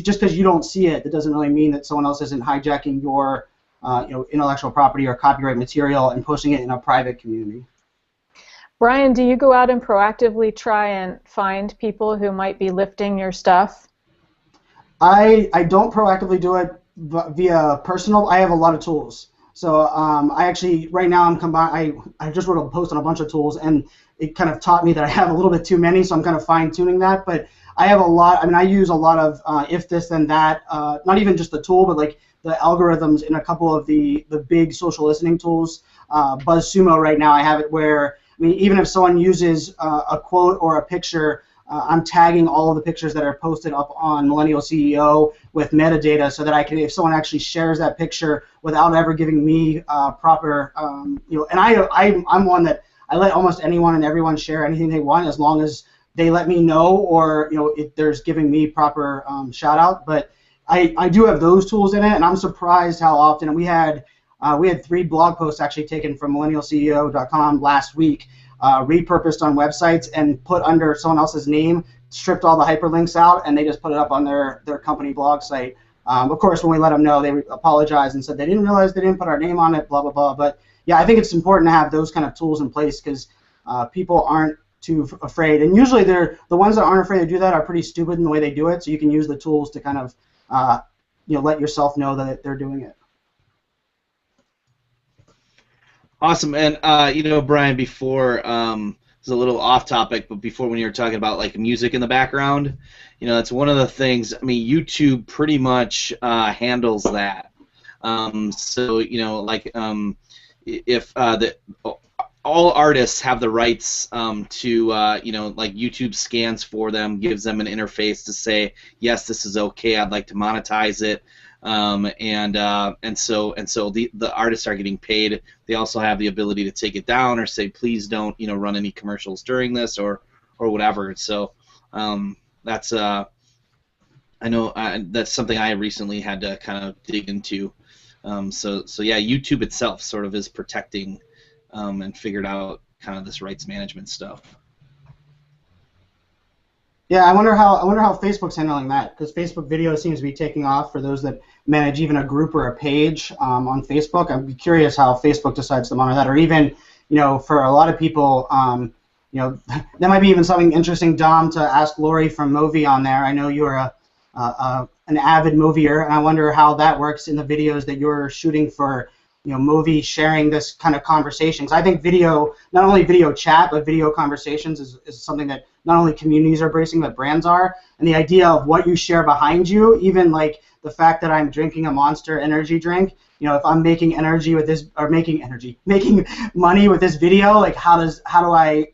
just because you don't see it, that doesn't really mean that someone else isn't hijacking your intellectual property or copyright material and posting it in a private community. Brian, do you go out and proactively try and find people who might be lifting your stuff? I don't proactively do it via personal. I have a lot of tools. So I actually, right now, I just wrote a post on a bunch of tools, and it kind of taught me that I have a little bit too many, so I'm kind of fine-tuning that. But I have a lot, I use a lot of if this, then that, not even just the tool, but like the algorithms in a couple of the big social listening tools. BuzzSumo right now, I have it where, even if someone uses a quote or a picture, I'm tagging all of the pictures that are posted up on Millennial CEO with metadata, so that I can, if someone actually shares that picture without ever giving me proper, and I'm one that I let almost anyone and everyone share anything they want, as long as they let me know, or if there's giving me proper shout out. But I do have those tools in it, and I'm surprised how often we had 3 blog posts actually taken from millennialceo.com last week, repurposed on websites and put under someone else's name, stripped all the hyperlinks out, and they just put it up on their company blog site. Of course, when we let them know, they apologized and said they didn't realize they didn't put our name on it, blah, blah, blah. But yeah, I think it's important to have those kind of tools in place, because people aren't too afraid. And usually the ones that aren't afraid to do that are pretty stupid in the way they do it, so you can use the tools to kind of let yourself know that they're doing it. Awesome. And Brian, before it's a little off topic, but before, when you were talking about like music in the background, that's one of the things. YouTube pretty much handles that. If all artists have the rights to like YouTube scans for them, gives them an interface to say, yes, this is okay, I'd like to monetize it. And so the artists are getting paid. They also have the ability to take it down or say, please don't run any commercials during this or whatever. So that's I know that's something I recently had to kind of dig into. So yeah, YouTube itself sort of is protecting and figured out kind of this rights management stuff. Yeah, I wonder how Facebook's handling that, because Facebook video seems to be taking off for those that manage even a group or a page on Facebook. I'd be curious how Facebook decides to monitor that, or even for a lot of people, that might be even something interesting, Dom, to ask Lori from Movi on there. I know you're an avid movier, and I wonder how that works in the videos that you're shooting for Movi, sharing this kind of conversations. I think video, not only video chat, but video conversations is something that not only communities are embracing, but brands are. And the idea of what you share behind you, even like the fact that I'm drinking a Monster energy drink, if I'm making energy with this, or making money with this video, like how do I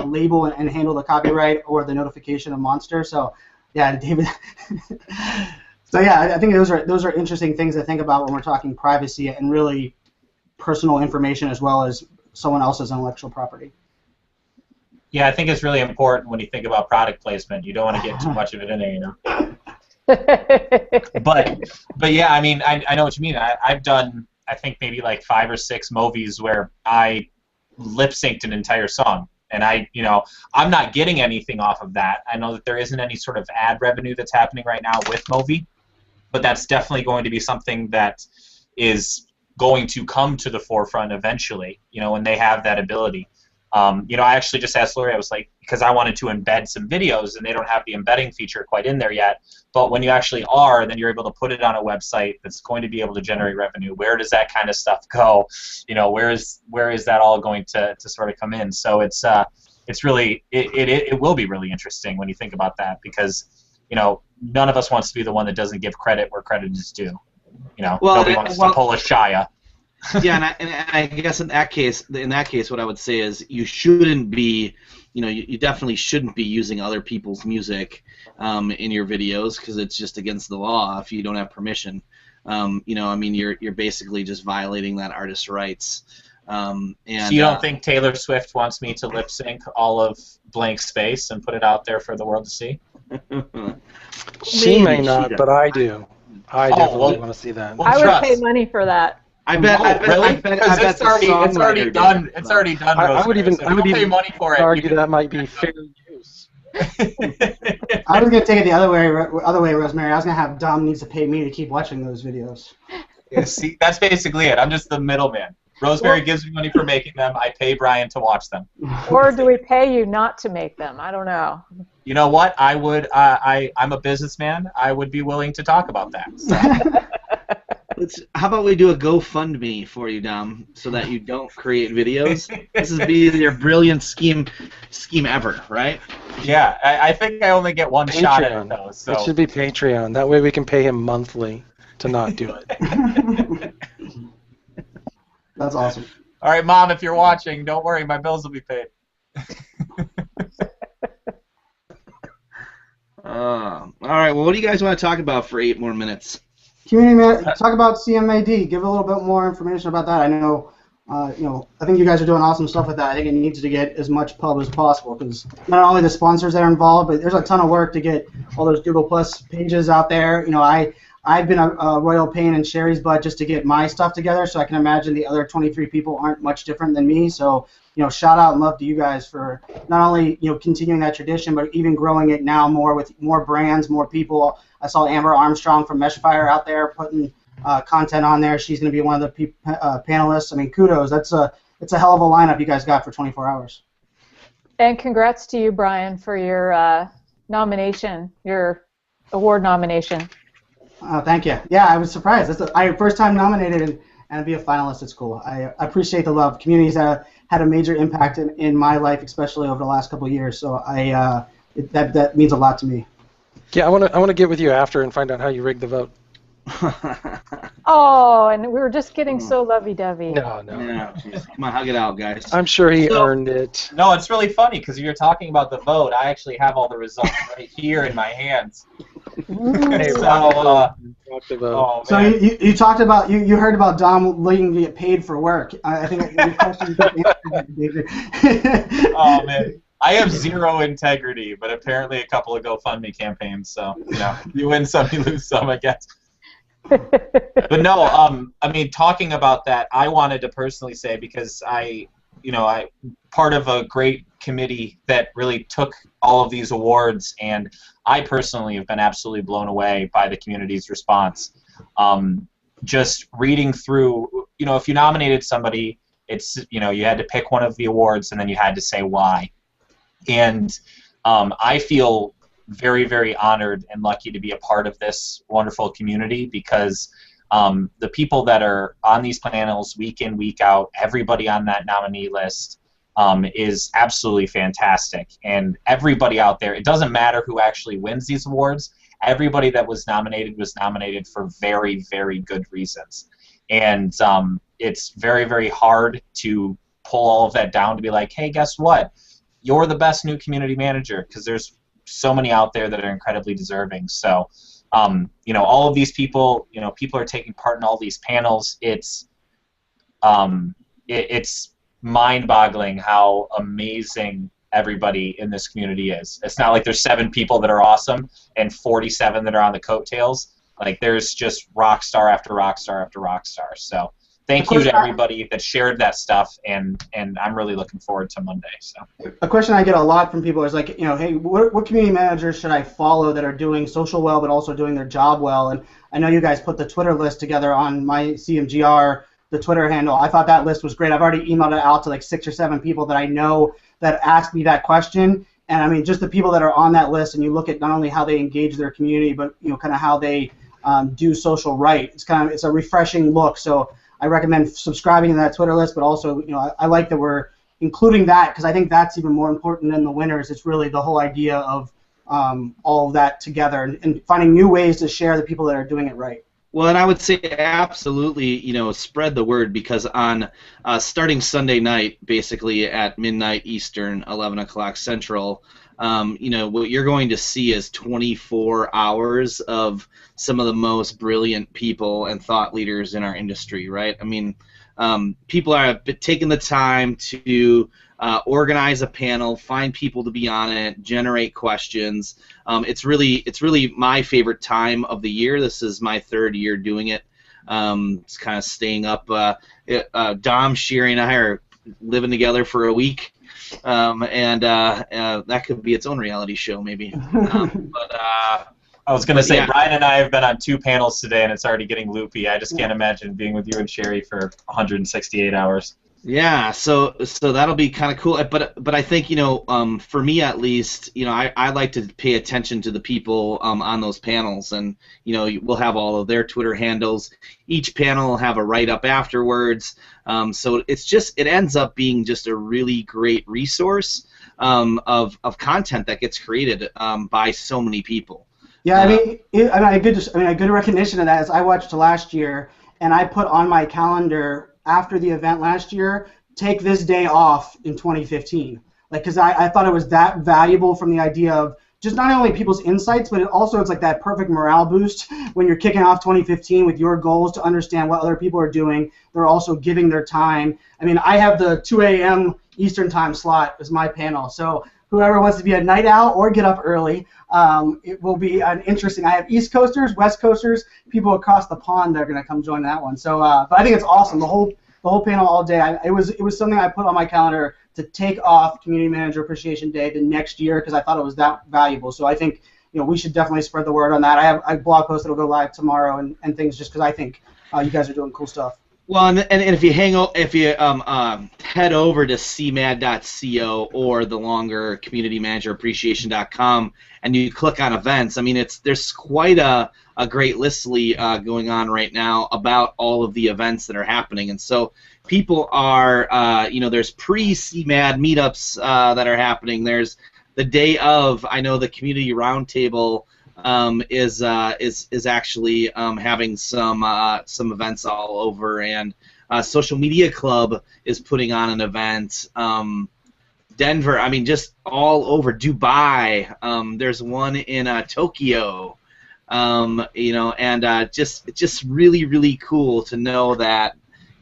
label and handle the copyright or the notification of Monster? So yeah, David. So yeah, I think those are interesting things to think about when we're talking privacy and really personal information, as well as someone else's intellectual property. Yeah, I think it's really important when you think about product placement. You don't want to get too much of it in there, But yeah, I know what you mean. I've done, I think, maybe like 5 or 6 movies where I lip synced an entire song. And I'm not getting anything off of that. I know that there isn't any sort of ad revenue that's happening right now with Movi, but that's definitely going to be something that is going to come to the forefront eventually, when they have that ability. I actually just asked Lori, I was like, because I wanted to embed some videos, and they don't have the embedding feature quite in there yet, but when you actually are, then you're able to put it on a website that's going to be able to generate revenue. Where does that kind of stuff go? Where is that all going to sort of come in? So it's really, it will be really interesting when you think about that, because none of us wants to be the one that doesn't give credit where credit is due. Well, nobody wants to pull a Shia. Yeah, and I guess in that case, what I would say is you shouldn't be, you definitely shouldn't be using other people's music in your videos because it's just against the law if you don't have permission. You're basically just violating that artist's rights. So you don't think Taylor Swift wants me to lip sync all of Blank Space and put it out there for the world to see? She may not, but I do. I definitely want to see that. I would pay money for that. I bet. Really? Because it's already done. It's already done. I would even pay money for it. Argue that might be fair use. I was gonna take it the other way, Rosemary. I was gonna have Dom needs to pay me to keep watching those videos. Yeah, see, that's basically it. I'm just the middleman. Rosemary gives me money for making them. I pay Brian to watch them. Or do we pay you not to make them? I don't know. You know what? I would. I'm a businessman. I would be willing to talk about that. So. How about we do a GoFundMe for you, Dom, so that you don't create videos? This is your brilliant scheme ever, right? Yeah, I think I only get one shot at it, though. So. It should be Patreon. That way we can pay him monthly to not do it. That's awesome. All right, Mom, if you're watching, don't worry, my bills will be paid. All right, well, what do you guys want to talk about for 8 more minutes? Talk about CMAD. Give a little bit more information about that. I know, I think you guys are doing awesome stuff with that. I think it needs to get as much pub as possible because not only the sponsors that are involved, but there's a ton of work to get all those Google Plus pages out there. I've been a royal pain in Sherry's butt just to get my stuff together, so I can imagine the other 23 people aren't much different than me. So, shout out and love to you guys for not only, continuing that tradition, but even growing it now more with more brands, more people. I saw Amber Armstrong from Meshfire out there putting content on there. She's going to be one of the panelists. I mean, kudos. It's a hell of a lineup you guys got for 24 hours. And congrats to you, Brian, for your nomination, your award nomination. Thank you. Yeah, I was surprised. That's my first time nominated and be a finalist. It's cool. I appreciate the love. Communities had a major impact in my life, especially over the last couple of years. So that means a lot to me. Yeah, I want to get with you after and find out how you rigged the vote. Oh, and we were just getting so lovey-dovey. No. Come on, hug it out, guys. I'm sure he earned it. No, it's really funny because you're talking about the vote. I actually have all the results right here in my hands. So you talked about you heard about Dom letting to get paid for work. I think your question. Oh man, I have zero integrity, but apparently a couple of GoFundMe campaigns. So you win some, you lose some, I guess. But no, talking about that, I wanted to personally say because I part of a great committee that really took all of these awards, and I personally have been absolutely blown away by the community's response. Just reading through, if you nominated somebody, it's you had to pick one of the awards and then you had to say why. And I feel very, very honored and lucky to be a part of this wonderful community because the people that are on these panels week in, week out, everybody on that nominee list is absolutely fantastic. And everybody out there, it doesn't matter who actually wins these awards, everybody that was nominated for very, very good reasons. And it's very, very hard to pull all of that down to be like, hey, guess what? You're the best new community manager because there's so many out there that are incredibly deserving. So, all of these people, people are taking part in all these panels. It's mind-boggling how amazing everybody in this community is. It's not like there's 7 people that are awesome and 47 that are on the coattails. Like there's just rock star after rock star after rock star. So thank you to everybody that shared that stuff, and I'm really looking forward to Monday. So a question I get a lot from people is like, hey, what community managers should I follow that are doing social well but also doing their job well? And I know you guys put the Twitter list together on my CMGR, the Twitter handle. I thought that list was great. I've already emailed it out to like 6 or 7 people that I know that asked me that question. And I mean, just the people that are on that list, and you look at not only how they engage their community, but kind of how they do social right. It's a refreshing look. So I recommend subscribing to that Twitter list, but also, I like that we're including that because I think that's even more important than the winners. It's really the whole idea of all of that together and finding new ways to share the people that are doing it right. Well, and I would say absolutely, spread the word because on starting Sunday night, basically at midnight Eastern, 11 o'clock Central, what you're going to see is 24 hours of some of the most brilliant people and thought leaders in our industry, right? I mean, people are taking the time to organize a panel, find people to be on it, generate questions. It's really my favorite time of the year. This is my third year doing it. It's kind of staying up. Dom, Sherry, and I are living together for a week, and that could be its own reality show, maybe. I was going to say, yeah. Brian and I have been on 2 panels today, and it's already getting loopy. I just can't imagine being with you and Sherry for 168 hours. Yeah, so that'll be kind of cool. But I think for me at least, I like to pay attention to the people on those panels, and we'll have all of their Twitter handles. Each panel will have a write up afterwards. So it ends up being just a really great resource of content that gets created by so many people. Yeah, a good recognition of that is I watched last year, and I put on my calendar after the event last year, take this day off in 2015. Because I thought it was that valuable from the idea of just not only people's insights, but it's like that perfect morale boost when you're kicking off 2015 with your goals to understand what other people are doing. They're also giving their time. I mean, I have the 2 a.m. Eastern time slot as my panel, so whoever wants to be a night owl or get up early, it will be an interesting. I have East Coasters, West Coasters, people across the pond that are going to come join that one. So, but I think it's awesome. The whole panel all day. It was something I put on my calendar to take off Community Manager Appreciation Day the next year because I thought it was that valuable. So I think we should definitely spread the word on that. I have a blog post that'll go live tomorrow and things just because I think you guys are doing cool stuff. Well, and if you head over to cmad.co or the longer communitymanagerappreciation.com and you click on events, I mean there's quite a great listly going on right now about all of the events that are happening, and so people are there's pre-CMAD meetups that are happening. There's the day of. I know the community roundtable is actually having some events all over, and Social Media Club is putting on an event. Denver, I mean, just all over. Dubai, there's one in Tokyo, and just really, really cool to know that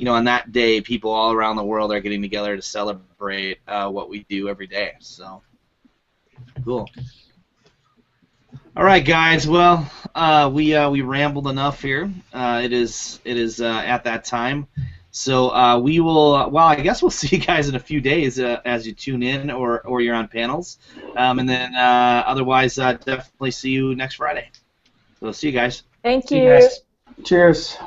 on that day people all around the world are getting together to celebrate what we do every day. So cool. All right, guys. Well, we rambled enough here. It is at that time, so we will. Well, I guess we'll see you guys in a few days as you tune in or you're on panels, and then otherwise definitely see you next Friday. So see you guys. Thank See you you. guys. Cheers.